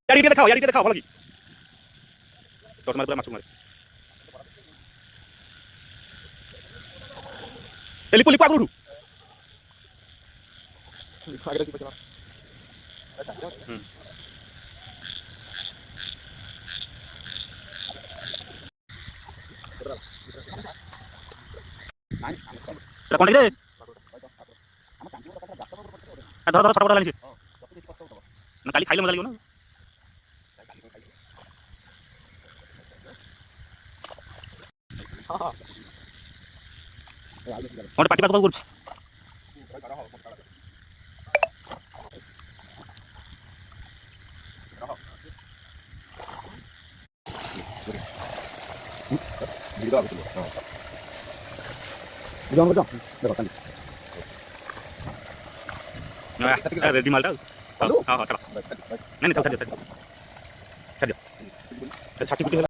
यार ये दिखाओ भला की टॉस मार पूरा माछू मारे लिपु लिपु आगु उठू आगे पछा कौन रे धर धर फटाफट लानी ना काली खाइले मजा लियो ना और पार्टी पाक करछ रेडी मालटा हां हां चलो नहीं नहीं छाटी छाटी छाटी